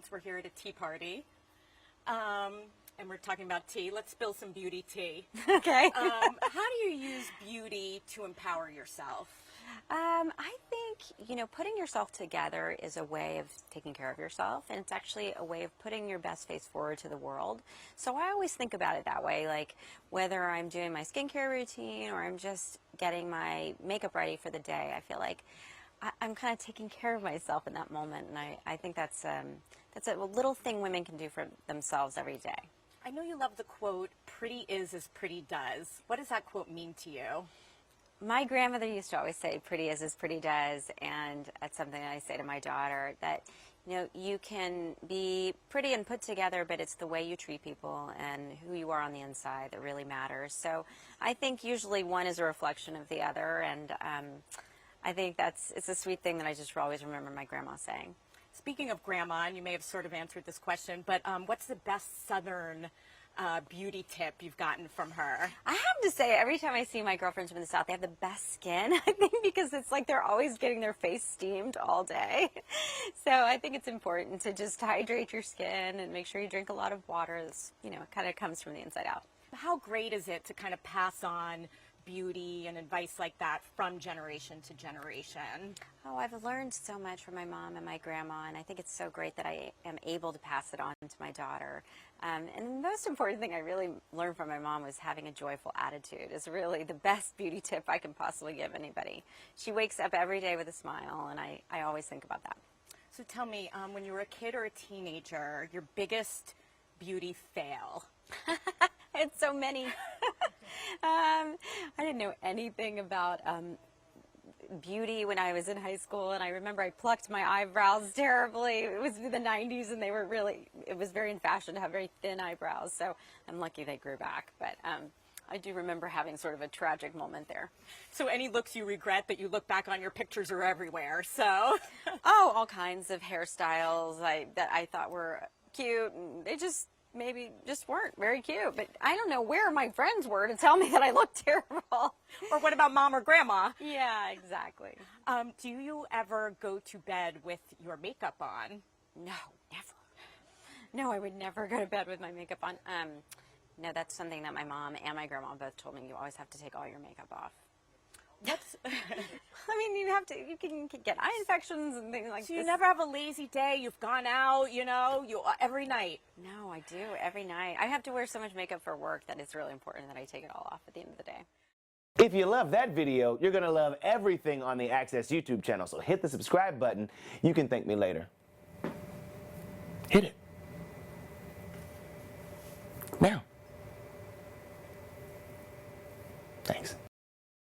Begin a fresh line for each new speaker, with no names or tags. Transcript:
since we're here at a tea party, and we're talking about tea, let's spill some beauty tea.
Okay.
How do you use beauty to empower yourself?
I think, putting yourself together is a way of taking care of yourself, and it's actually a way of putting your best face forward to the world. So I always think about it that way, like whether I'm doing my skincare routine or I'm just getting my makeup ready for the day, I feel like I'm kind of taking care of myself in that moment, and I think that's a little thing women can do for themselves every day.
I know you love the quote, "Pretty is as pretty does." What does that quote mean to you?
My grandmother used to always say, "Pretty is as pretty does," and that's something that I say to my daughter, that you can be pretty and put together, but it's the way you treat people and who you are on the inside that really matters. So I think usually one is a reflection of the other, and I think it's a sweet thing that I just always remember my grandma saying.
Speaking of grandma, and you may have sort of answered this question, but what's the best Southern beauty tip you've gotten from her?
I have to say, every time I see my girlfriends from the South, they have the best skin, I think, because it's like they're always getting their face steamed all day. So I think it's important to just hydrate your skin and make sure you drink a lot of water. It's, it kind of comes from the inside out.
How great is it to kind of pass on beauty and advice like that from generation to generation?
Oh, I've learned so much from my mom and my grandma, and I think it's so great that I am able to pass it on to my daughter. And the most important thing I really learned from my mom was having a joyful attitude is really the best beauty tip I can possibly give anybody. She wakes up every day with a smile, and I always think about that.
So tell me, when you were a kid or a teenager, your biggest beauty fail?
I had so many. I didn't know anything about beauty when I was in high school, and I remember I plucked my eyebrows terribly. It was the 90s, and it was very in fashion to have very thin eyebrows, so I'm lucky they grew back. But I do remember having sort of a tragic moment there.
So any looks you regret that you look back on your pictures are everywhere, so.
Oh, all kinds of hairstyles that I thought were cute, and they maybe just weren't very cute, but I don't know where my friends were to tell me that I looked terrible.
Or what about mom or grandma?
Yeah, exactly.
Do you ever go to bed with your makeup on?
No, never. No, I would never go to bed with my makeup on. No, that's something that my mom and my grandma both told me. You always have to take all your makeup off.
That's,
I mean, you can get eye infections and things like that.
So you never have a lazy day? You've gone out, every night?
No, I do, every night. I have to wear so much makeup for work that it's really important that I take it all off at the end of the day.
If you love that video, you're going to love everything on the Access YouTube channel. So hit the subscribe button. You can thank me later. Hit it. Now. Thanks.